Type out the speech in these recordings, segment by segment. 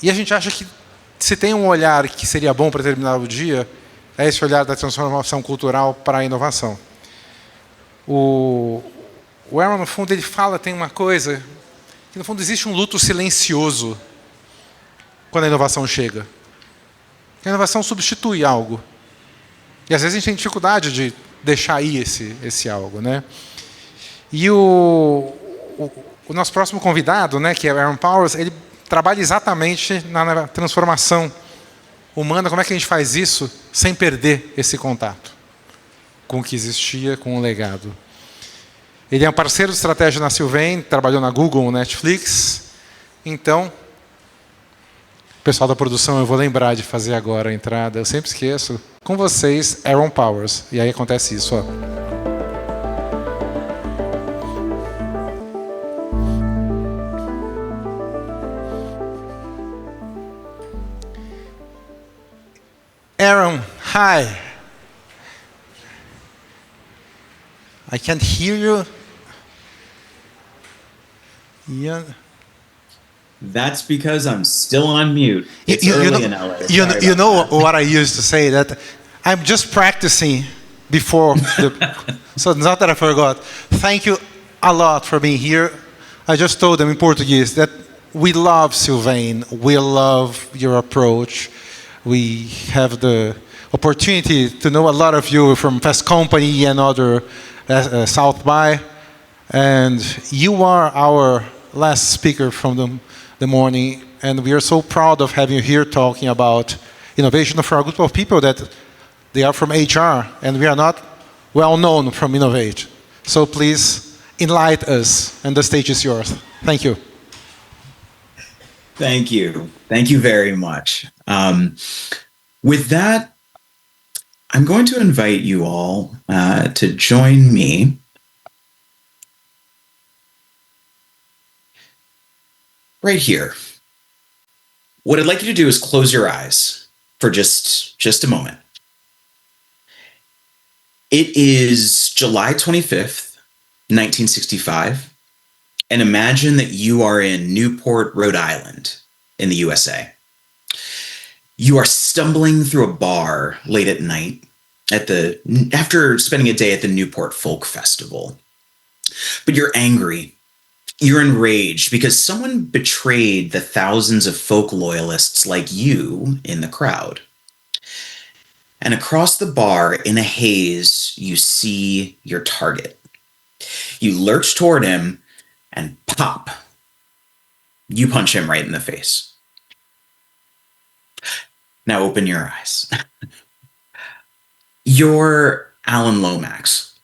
E a gente acha que se tem um olhar que seria bom para terminar o dia, é esse olhar da transformação cultural para a inovação. O Aaron, no fundo, ele fala, tem uma coisa, que no fundo existe um luto silencioso quando a inovação chega. A inovação substitui algo. E às vezes a gente tem dificuldade de deixar ir esse algo, né? E o nosso próximo convidado, né, que é o Aaron Powers, ele trabalha exatamente na transformação humana. Como é que a gente faz isso sem perder esse contato com o que existia, com o legado? Ele é um parceiro de estratégia na SYLVAIN, trabalhou na Google, Netflix. Então, pessoal da produção, eu vou lembrar de fazer agora a entrada. Eu sempre esqueço. Com vocês, Aaron Powers. E aí acontece isso, ó. Aaron, hi. I can't hear you. Yeah. That's because I'm still on mute. It's early in LA. You know what I used to say, that I'm just practicing before. So it's not that I forgot. Thank you a lot for being here. I just told them in Portuguese that we love SYLVAIN. We love your approach. We have the opportunity to know a lot of you from Fast Company and other South by. And you are our last speaker from the morning, and we are so proud of having you here talking about innovation for a group of people that they are from HR, and we are not well known from Innovate. So please enlighten us, and the stage is yours. Thank you. Thank you. Thank you very much. With that, I'm going to invite you all to join me right here. What I'd like you to do is close your eyes for just a moment. It is July 25th, 1965, and imagine that you are in Newport, Rhode Island in the USA. You are stumbling through a bar late at night after spending a day at the Newport Folk Festival. But you're angry. You're enraged because someone betrayed the thousands of folk loyalists like you in the crowd. And across the bar, in a haze, you see your target. You lurch toward him and pop. You punch him right in the face. Now open your eyes. You're Alan Lomax.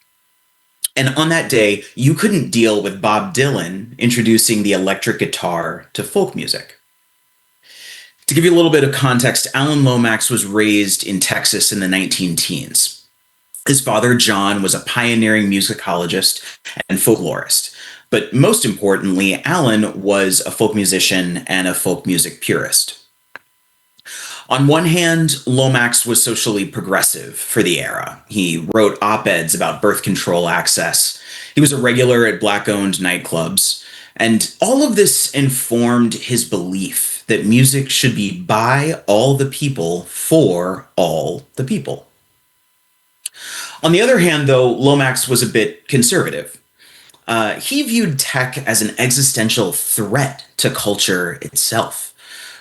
And on that day, you couldn't deal with Bob Dylan introducing the electric guitar to folk music. To give you a little bit of context, Alan Lomax was raised in Texas in the 19-teens. His father, John, was a pioneering musicologist and folklorist. But most importantly, Alan was a folk musician and a folk music purist. On one hand, Lomax was socially progressive for the era. He wrote op-eds about birth control access. He was a regular at Black-owned nightclubs. And all of this informed his belief that music should be by all the people for all the people. On the other hand, though, Lomax was a bit conservative. He viewed tech as an existential threat to culture itself.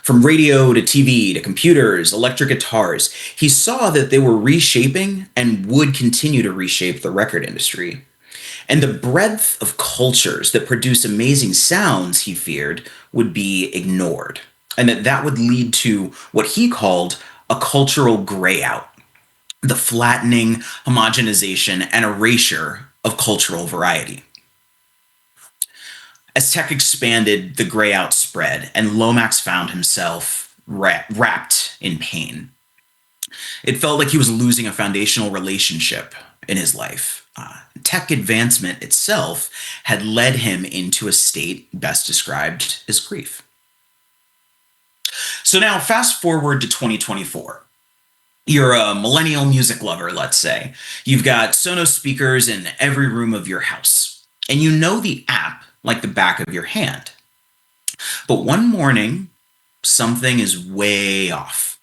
From radio to TV to computers, electric guitars, he saw that they were reshaping and would continue to reshape the record industry. And the breadth of cultures that produce amazing sounds, he feared, would be ignored, and that would lead to what he called a cultural grayout, the flattening, homogenization, and erasure of cultural variety. As tech expanded, the grayout spread, and Lomax found himself wrapped in pain. It felt like he was losing a foundational relationship in his life. Tech advancement itself had led him into a state best described as grief. So now fast forward to 2024. You're a millennial music lover, let's say. You've got Sonos speakers in every room of your house, and you know the app like the back of your hand. But one morning, something is way off.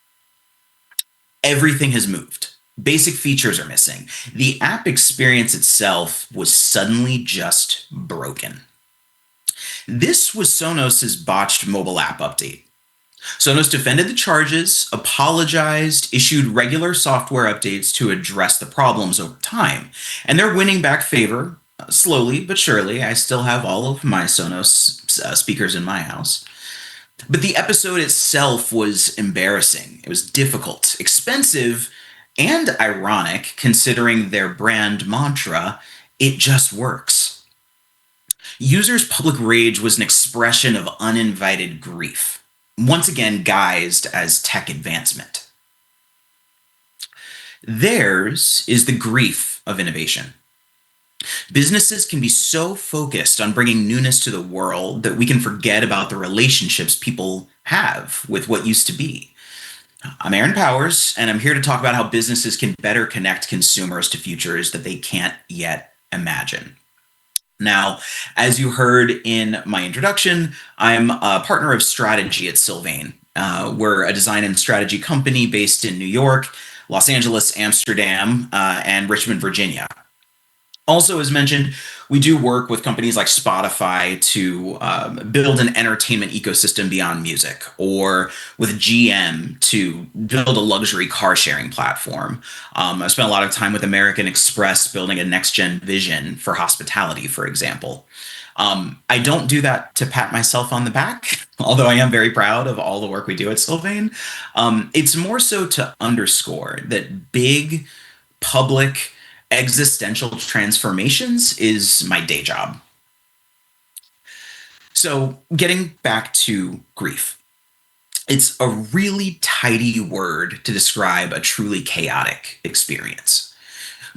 Everything has moved. Basic features are missing. The app experience itself was suddenly just broken. This was Sonos's botched mobile app update. Sonos defended the charges, apologized, issued regular software updates to address the problems over time, and they're winning back favor, slowly but surely. I still have all of my Sonos speakers in my house. But the episode itself was embarrassing. It was difficult, expensive, and ironic considering their brand mantra, "It just works." Users' public rage was an expression of uninvited grief, once again guised as tech advancement. Theirs is the grief of innovation. Businesses can be so focused on bringing newness to the world that we can forget about the relationships people have with what used to be. I'm Aaron Powers, and I'm here to talk about how businesses can better connect consumers to futures that they can't yet imagine. Now, as you heard in my introduction, I'm a partner of strategy at SYLVAIN. We're a design and strategy company based in New York, Los Angeles, Amsterdam, and Richmond, Virginia. Also, as mentioned, we do work with companies like Spotify to build an entertainment ecosystem beyond music, or with GM to build a luxury car sharing platform. I spent a lot of time with American Express building a next-gen vision for hospitality, for example. I don't do that to pat myself on the back, although I am very proud of all the work we do at SYLVAIN. It's more so to underscore that big, public, existential transformations is my day job. So, getting back to grief. It's a really tidy word to describe a truly chaotic experience.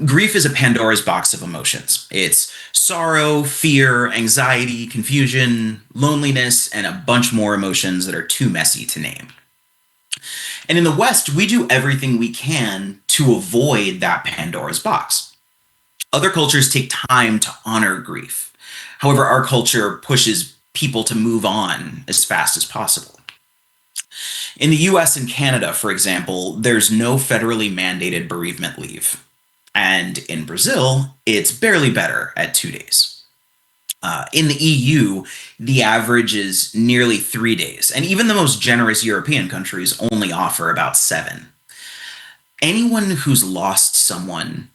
Grief is a Pandora's box of emotions. It's sorrow, fear, anxiety, confusion, loneliness, and a bunch more emotions that are too messy to name. And in the West, we do everything we can to avoid that Pandora's box. Other cultures take time to honor grief. However, our culture pushes people to move on as fast as possible. In the US and Canada, for example, there's no federally mandated bereavement leave. And in Brazil, it's barely better at 2 days. In the EU, the average is nearly 3 days, and even the most generous European countries only offer about 7. Anyone who's lost someone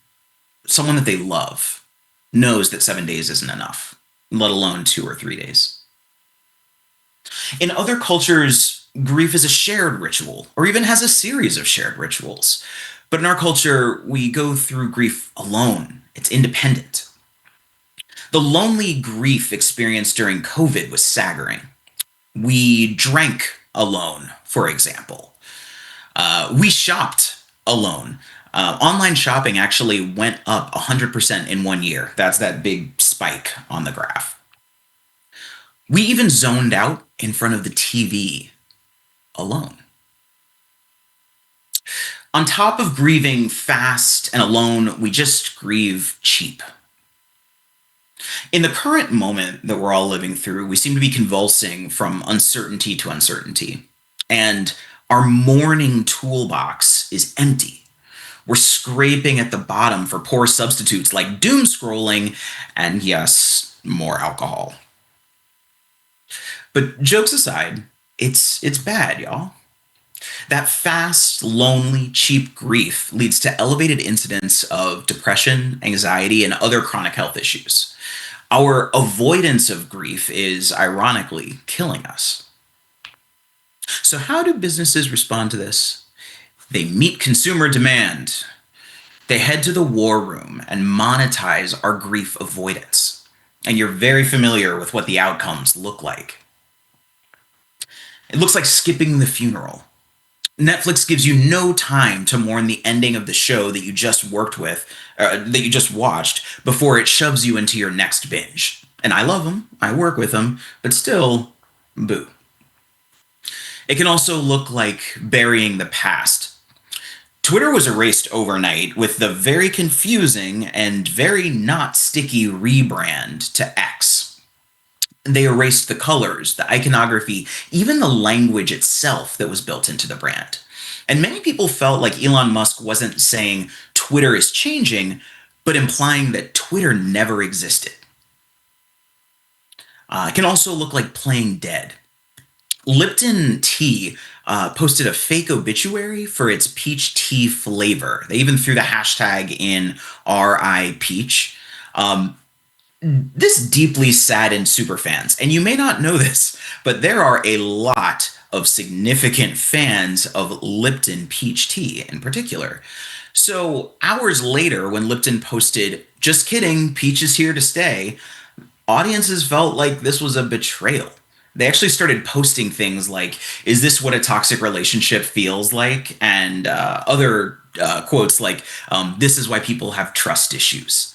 that they love, knows that 7 days isn't enough, let alone 2 or 3 days. In other cultures, grief is a shared ritual, or even has a series of shared rituals. But in our culture, we go through grief alone. It's independent. The lonely grief experienced during COVID was staggering. We drank alone, for example. We shopped alone. Online shopping actually went up 100% in 1 year. That's that big spike on the graph. We even zoned out in front of the TV alone. On top of grieving fast and alone, we just grieve cheap. In the current moment that we're all living through, we seem to be convulsing from uncertainty to uncertainty. And our mourning toolbox is empty. We're scraping at the bottom for poor substitutes like doom scrolling and, yes, more alcohol. But jokes aside, it's bad, y'all. That fast, lonely, cheap grief leads to elevated incidents of depression, anxiety, and other chronic health issues. Our avoidance of grief is, ironically, killing us. So how do businesses respond to this? They meet consumer demand. They head to the war room and monetize our grief avoidance. And you're very familiar with what the outcomes look like. It looks like skipping the funeral. Netflix gives you no time to mourn the ending of the show that you just watched before it shoves you into your next binge. And I love them, I work with them, but still, boo. It can also look like burying the past. Twitter was erased overnight with the very confusing and very not sticky rebrand to X. They erased the colors, the iconography, even the language itself that was built into the brand. And many people felt like Elon Musk wasn't saying Twitter is changing, but implying that Twitter never existed. It can also look like playing dead. Lipton Tea posted a fake obituary for its peach tea flavor. They even threw the hashtag in RIPeach. This deeply saddened superfans, and you may not know this, but there are a lot of significant fans of Lipton peach tea in particular. So hours later, when Lipton posted, "Just kidding, peach is here to stay," audiences felt like this was a betrayal. They actually started posting things like, "Is this what a toxic relationship feels like?" And other quotes like, "This is why people have trust issues."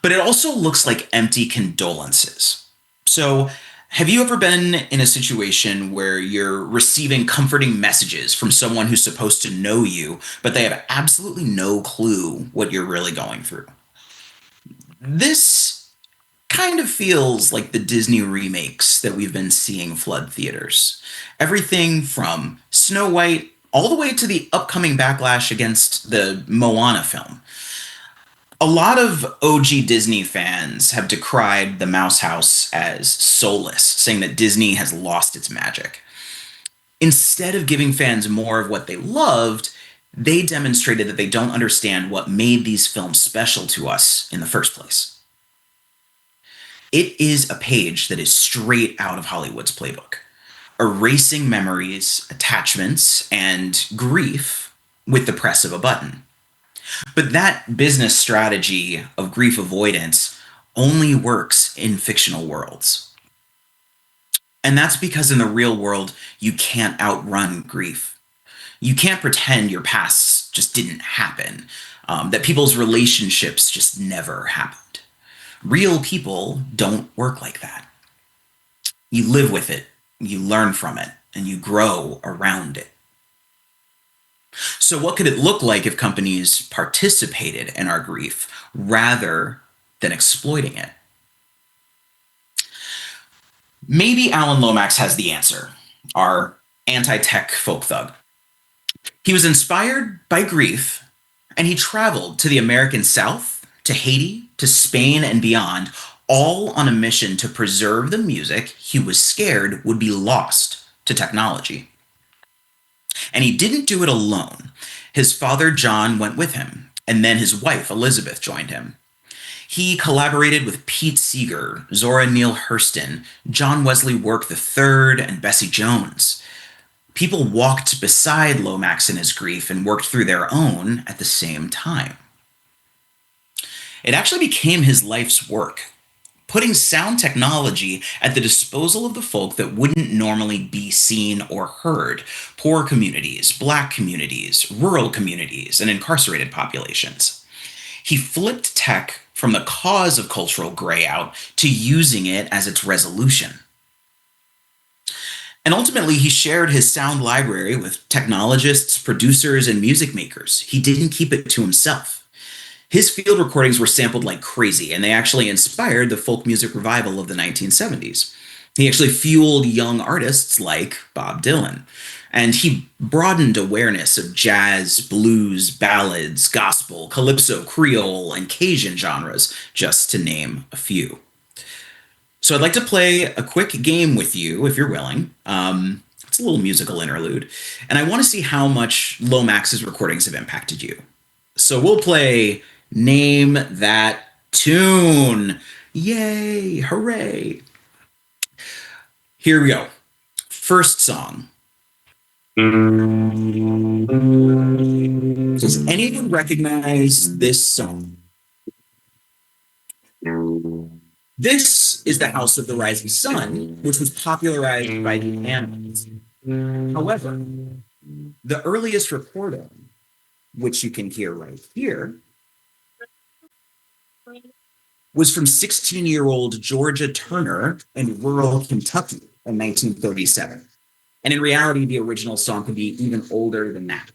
But it also looks like empty condolences. So, have you ever been in a situation where you're receiving comforting messages from someone who's supposed to know you, but they have absolutely no clue what you're really going through? This kind of feels like the Disney remakes that we've been seeing flood theaters. Everything from Snow White all the way to the upcoming backlash against the Moana film. A lot of OG Disney fans have decried the Mouse House as soulless, saying that Disney has lost its magic. Instead of giving fans more of what they loved, they demonstrated that they don't understand what made these films special to us in the first place. It is a page that is straight out of Hollywood's playbook, erasing memories, attachments, and grief with the press of a button. But that business strategy of grief avoidance only works in fictional worlds. And that's because in the real world, you can't outrun grief. You can't pretend your past just didn't happen, that people's relationships just never happened. Real people don't work like that. You live with it, you learn from it, and you grow around it. So, what could it look like if companies participated in our grief rather than exploiting it? Maybe Alan Lomax has the answer, our anti-tech folk thug. He was inspired by grief, and he traveled to the American South, to Haiti, to Spain, and beyond, all on a mission to preserve the music he was scared would be lost to technology. And he didn't do it alone. His father, John, went with him, and then his wife, Elizabeth, joined him. He collaborated with Pete Seeger, Zora Neale Hurston, John Wesley Work III, and Bessie Jones. People walked beside Lomax in his grief and worked through their own at the same time. It actually became his life's work, putting sound technology at the disposal of the folk that wouldn't normally be seen or heard: poor communities, Black communities, rural communities, and incarcerated populations. He flipped tech from the cause of cultural grayout to using it as its resolution. And ultimately, he shared his sound library with technologists, producers, and music makers. He didn't keep it to himself. His field recordings were sampled like crazy, and they actually inspired the folk music revival of the 1970s. He actually fueled young artists like Bob Dylan, and he broadened awareness of jazz, blues, ballads, gospel, calypso, Creole, and Cajun genres, just to name a few. So I'd like to play a quick game with you, if you're willing. It's a little musical interlude, and I want to see how much Lomax's recordings have impacted you. So we'll play Name That Tune. Yay, hooray. Here we go. First song. Does anyone recognize this song? This is the House of the Rising Sun, which was popularized by the Animals. However, the earliest recording, which you can hear right here, was from 16-year-old Georgia Turner in rural Kentucky in 1937. And in reality, the original song could be even older than that.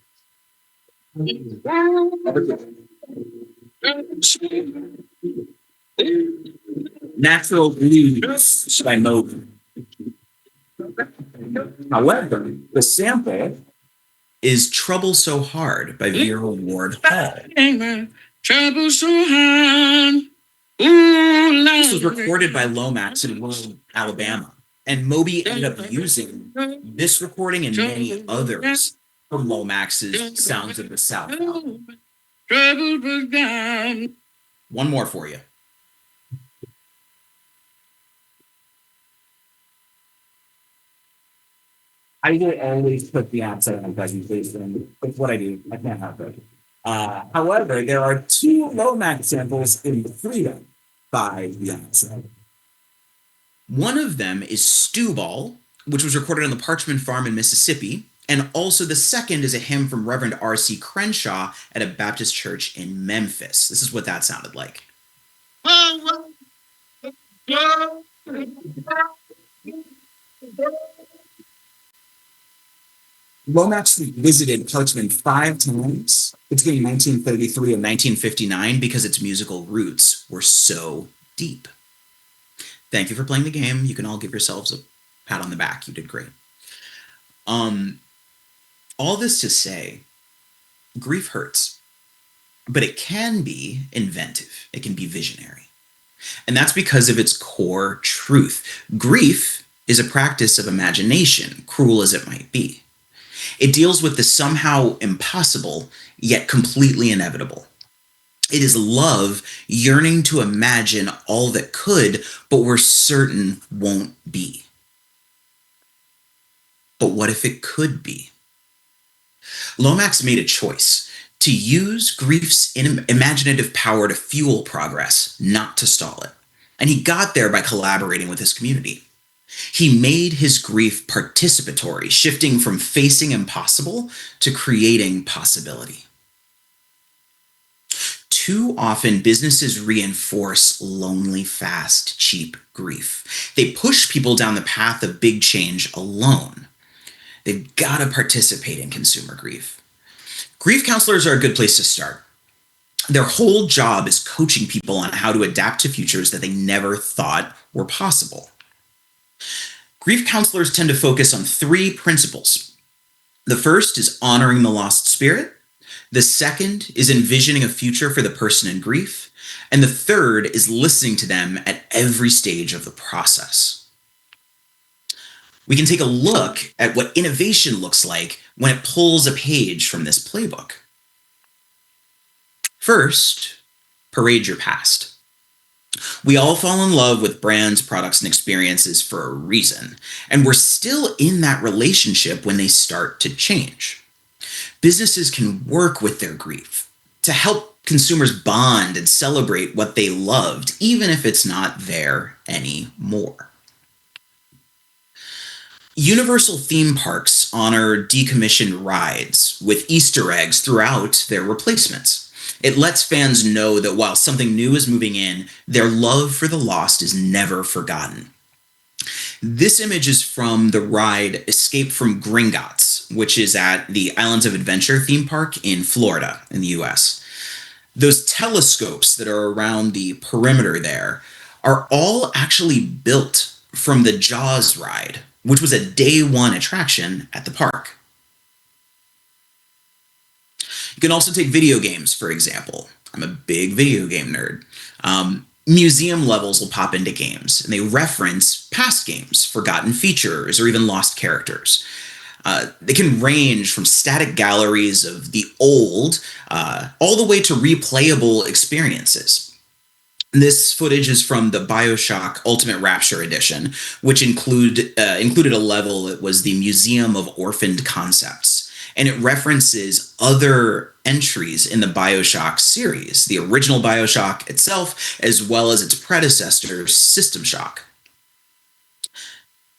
Natural Blues by nōvi. However, the sample is Trouble So Hard by Vera Ward Hall. Trouble so hard. This was recorded by Lomax in rural Alabama, and Moby ended up using this recording and many others from Lomax's Sounds of the South album. One more for you. I will always put the outside on presentation. It's what I do. I can't help it. However, there are two Lomax samples in Freedom by the outside. One of them is Stew Ball, which was recorded on the Parchman Farm in Mississippi. And also the second is a hymn from Reverend R.C. Crenshaw at a Baptist church in Memphis. This is what that sounded like. Lomax visited Parchman 5 times between 1933 and 1959 because its musical roots were so deep. Thank you for playing the game. You can all give yourselves a pat on the back. You did great. All this to say, grief hurts, but it can be inventive. It can be visionary. And that's because of its core truth. Grief is a practice of imagination, cruel as it might be. It deals with the somehow impossible, yet completely inevitable. It is love yearning to imagine all that could, but we're certain won't be. But what if it could be? Lomax made a choice to use grief's imaginative power to fuel progress, not to stall it. And he got there by collaborating with his community. He made his grief participatory, shifting from facing impossible to creating possibility. Too often, businesses reinforce lonely, fast, cheap grief. They push people down the path of big change alone. They've got to participate in consumer grief. Grief counselors are a good place to start. Their whole job is coaching people on how to adapt to futures that they never thought were possible. Grief counselors tend to focus on 3 principles. The first is honoring the lost spirit. The second is envisioning a future for the person in grief. And the third is listening to them at every stage of the process. We can take a look at what innovation looks like when it pulls a page from this playbook. First, parade your past. We all fall in love with brands, products, and experiences for a reason, and we're still in that relationship when they start to change. Businesses can work with their grief to help consumers bond and celebrate what they loved, even if it's not there anymore. Universal theme parks honor decommissioned rides with Easter eggs throughout their replacements. It lets fans know that while something new is moving in, their love for the lost is never forgotten. This image is from the ride Escape from Gringotts, which is at the Islands of Adventure theme park in Florida in the US. Those telescopes that are around the perimeter there are all actually built from the Jaws ride, which was a day 1 attraction at the park. You can also take video games, for example. I'm a big video game nerd. Museum levels will pop into games, and they reference past games, forgotten features, or even lost characters. They can range from static galleries of the old all the way to replayable experiences. This footage is from the BioShock Ultimate Rapture Edition, which included a level that was the Museum of Orphaned Concepts. And it references other entries in the BioShock series, the original BioShock itself, as well as its predecessor, System Shock.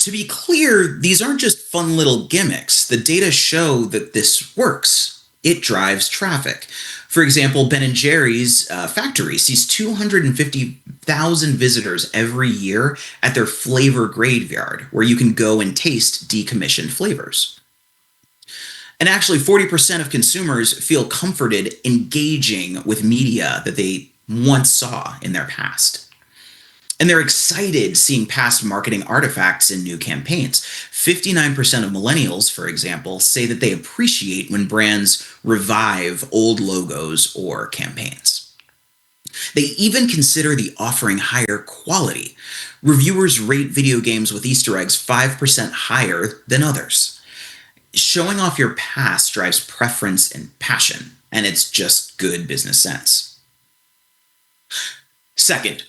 To be clear, these aren't just fun little gimmicks. The data show that this works. It drives traffic. For example, Ben & Jerry's factory sees 250,000 visitors every year at their flavor graveyard, where you can go and taste decommissioned flavors. And actually, 40% of consumers feel comforted engaging with media that they once saw in their past. And they're excited seeing past marketing artifacts in new campaigns. 59% of millennials, for example, say that they appreciate when brands revive old logos or campaigns. They even consider the offering higher quality. Reviewers rate video games with Easter eggs 5% higher than others. Showing off your past drives preference and passion, and it's just good business sense. Second,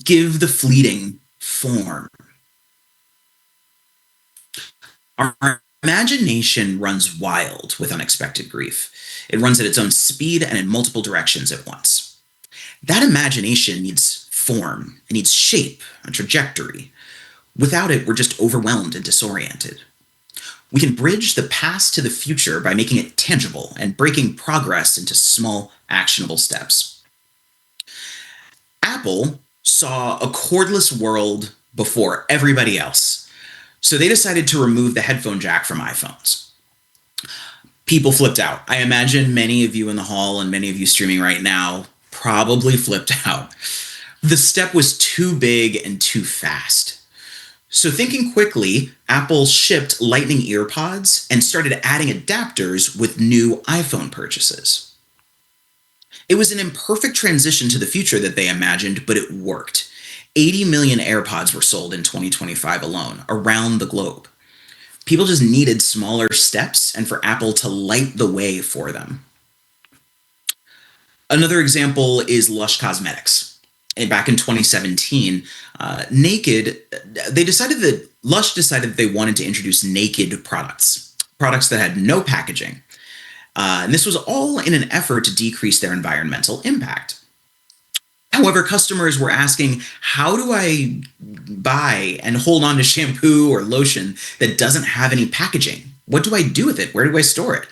give the fleeting form. Our imagination runs wild with unexpected grief. It runs at its own speed and in multiple directions at once. That imagination needs form, it needs shape, a trajectory. Without it, we're just overwhelmed and disoriented. We can bridge the past to the future by making it tangible and breaking progress into small, actionable steps. Apple saw a cordless world before everybody else, so they decided to remove the headphone jack from iPhones. People flipped out. I imagine many of you in the hall and many of you streaming right now probably flipped out. The step was too big and too fast. So thinking quickly, Apple shipped Lightning EarPods and started adding adapters with new iPhone purchases. It was an imperfect transition to the future that they imagined, but it worked. 80 million AirPods were sold in 2025 alone, around the globe. People just needed smaller steps and for Apple to light the way for them. Another example is Lush Cosmetics. And back in 2017, Lush decided that they wanted to introduce naked products that had no packaging. And this was all in an effort to decrease their environmental impact. However, customers were asking, how do I buy and hold on to shampoo or lotion that doesn't have any packaging? What do I do with it? Where do I store it?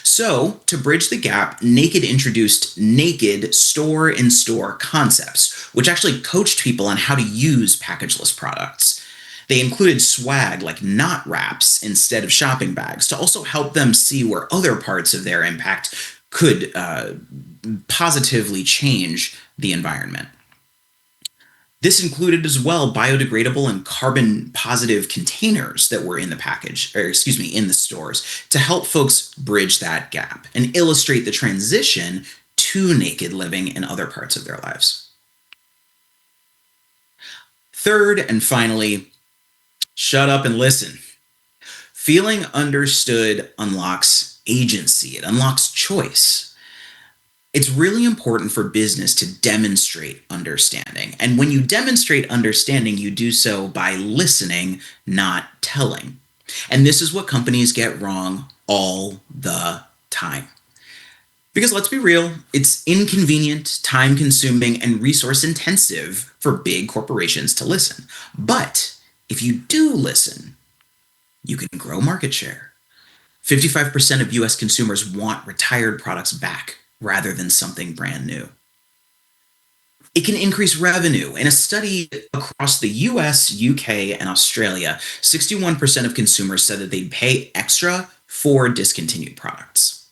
So, to bridge the gap, Naked introduced Naked store-in-store concepts, which actually coached people on how to use packageless products. They included swag like knot wraps instead of shopping bags to also help them see where other parts of their impact could positively change the environment. This included as well biodegradable and carbon positive containers that were in the stores to help folks bridge that gap and illustrate the transition to naked living in other parts of their lives. Third and finally, shut up and listen. Feeling understood unlocks agency, it unlocks choice. It's really important for business to demonstrate understanding. And when you demonstrate understanding, you do so by listening, not telling. And this is what companies get wrong all the time. Because let's be real, it's inconvenient, time-consuming, and resource-intensive for big corporations to listen. But if you do listen, you can grow market share. 55% of US consumers want retired products back rather than something brand new. It can increase revenue. In a study across the US, UK, and Australia, 61% of consumers said that they'd pay extra for discontinued products.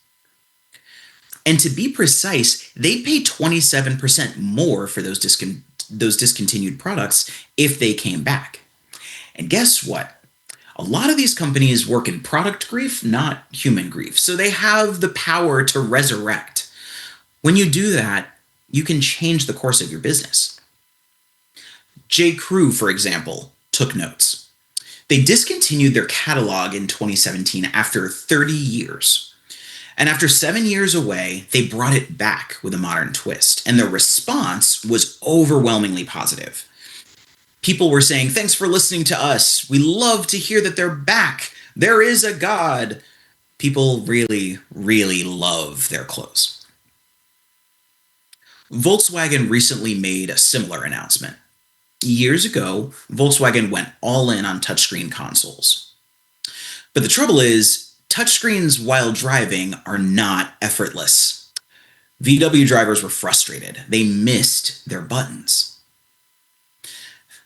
And to be precise, they'd pay 27% more for those discontinued products if they came back. And guess what? A lot of these companies work in product grief, not human grief. So they have the power to resurrect. When you do that, you can change the course of your business. J. Crew, for example, took notes. They discontinued their catalog in 2017 after 30 years. And after 7 years away, they brought it back with a modern twist. And their response was overwhelmingly positive. People were saying, "Thanks for listening to us. We love to hear that they're back. There is a God." People really, really love their clothes. Volkswagen recently made a similar announcement. Years ago, Volkswagen went all in on touchscreen consoles. But the trouble is, touchscreens while driving are not effortless. VW drivers were frustrated. They missed their buttons.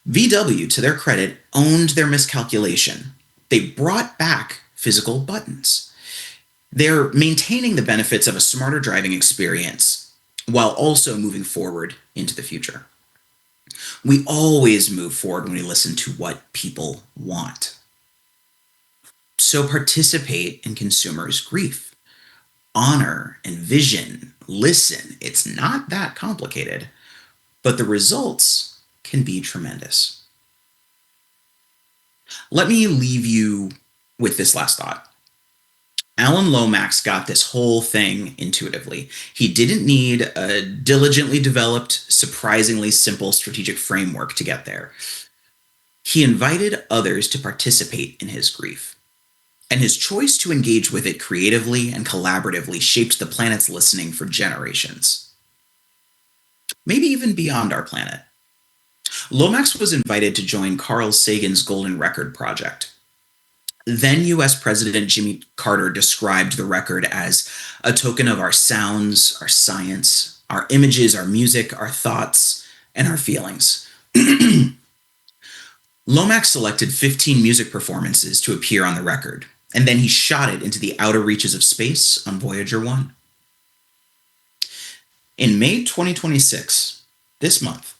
VW, to their credit, owned their miscalculation. They brought back physical buttons. They're maintaining the benefits of a smarter driving experience while also moving forward into the future. We always move forward when we listen to what people want. So participate in consumers' grief. Honor, envision, listen. It's not that complicated, but the results can be tremendous. Let me leave you with this last thought. Alan Lomax got this whole thing intuitively. He didn't need a diligently developed, surprisingly simple strategic framework to get there. He invited others to participate in his grief. And his choice to engage with it creatively and collaboratively shaped the planet's listening for generations. Maybe even beyond our planet. Lomax was invited to join Carl Sagan's Golden Record project. Then US President Jimmy Carter described the record as a token of our sounds, our science, our images, our music, our thoughts, and our feelings. Lomax selected 15 music performances to appear on the record, and then he shot it into the outer reaches of space on Voyager 1. In May 2026, this month,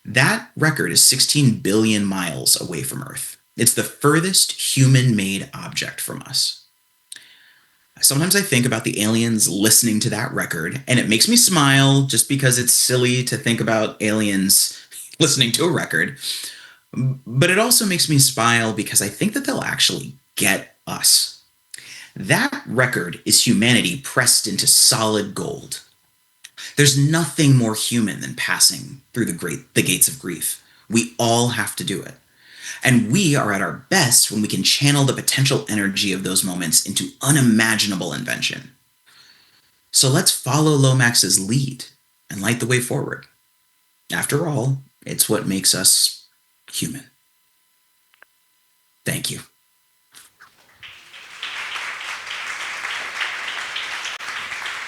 that record is 16 billion miles away from Earth. It's the furthest human-made object from us. Sometimes I think about the aliens listening to that record, and it makes me smile just because it's silly to think about aliens listening to a record. But it also makes me smile because I think that they'll actually get us. That record is humanity pressed into solid gold. There's nothing more human than passing through the gates of grief. We all have to do it. And we are at our best when we can channel the potential energy of those moments into unimaginable invention. So let's follow Lomax's lead and light the way forward. After all, it's what makes us human. Thank you.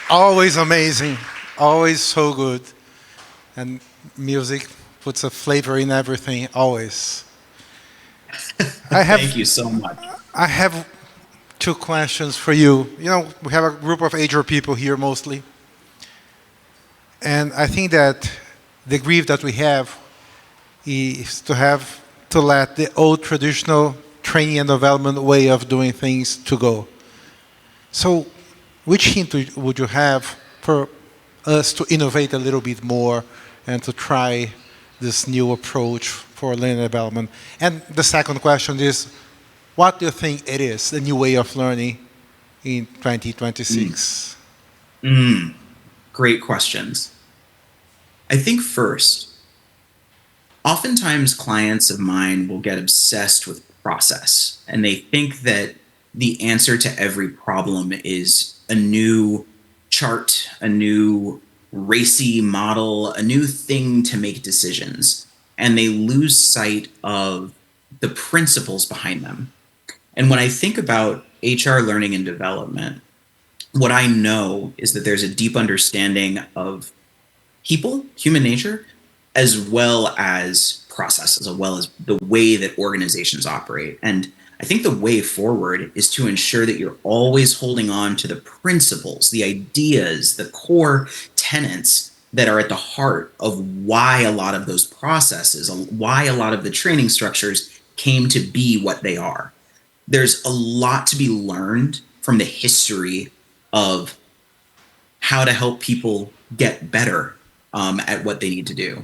Always amazing, always so good. And music puts a flavor in everything, always. Thank you so much. I have two questions for you. You know, we have a group of HR people here mostly. And I think that the grief that we have is to let the old traditional training and development way of doing things to go. So which hint would you have for us to innovate a little bit more and to try this new approach for learning and development? And the second question is, what do you think it is, the new way of learning in 2026? Great questions. I think first, oftentimes clients of mine will get obsessed with process, and they think that the answer to every problem is a new chart, a new racy model, a new thing to make decisions. And they lose sight of the principles behind them. And when I think about HR learning and development, what I know is that there's a deep understanding of people, human nature, as well as processes, as well as the way that organizations operate. And I think the way forward is to ensure that you're always holding on to the principles, the ideas, the core tenets that are at the heart of why a lot of those processes, why a lot of the training structures came to be what they are. There's a lot to be learned from the history of how to help people get better at what they need to do.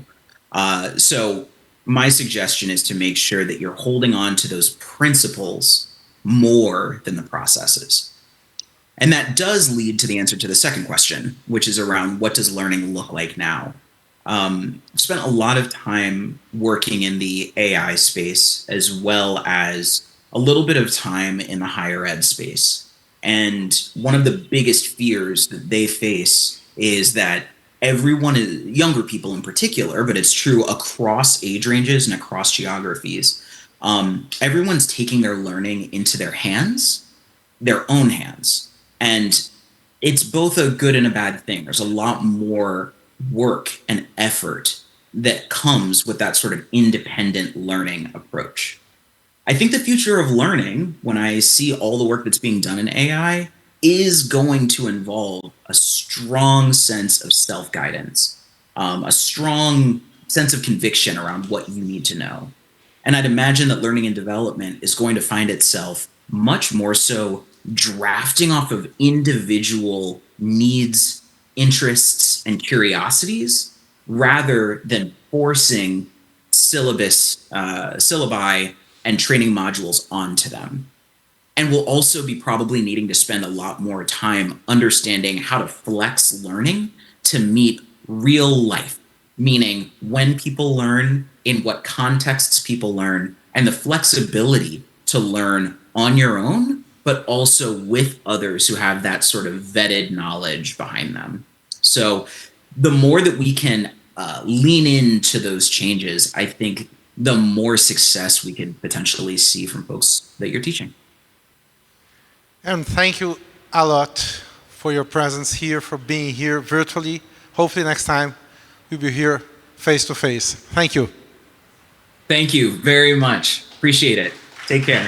So my suggestion is to make sure that you're holding on to those principles more than the processes. And that does lead to the answer to the second question, which is around what does learning look like now? I've spent a lot of time working in the AI space, as well as a little bit of time in the higher ed space. And one of the biggest fears that they face is that everyone, younger people in particular, but it's true across age ranges and across geographies, everyone's taking their learning into their hands, their own hands. And it's both a good and a bad thing. There's a lot more work and effort that comes with that sort of independent learning approach. I think the future of learning, when I see all the work that's being done in AI, is going to involve a strong sense of self-guidance, a strong sense of conviction around what you need to know. And I'd imagine that learning and development is going to find itself much more so drafting off of individual needs, interests, and curiosities rather than forcing syllabi and training modules onto them. And we'll also be probably needing to spend a lot more time understanding how to flex learning to meet real life, meaning when people learn, in what contexts people learn, and the flexibility to learn on your own, but also with others who have that sort of vetted knowledge behind them. So the more that we can lean into those changes, I think the more success we can potentially see from folks that you're teaching. And thank you a lot for your presence here, for being here virtually. Hopefully next time we'll be here face to face. Thank you. Thank you very much. Appreciate it. Take care.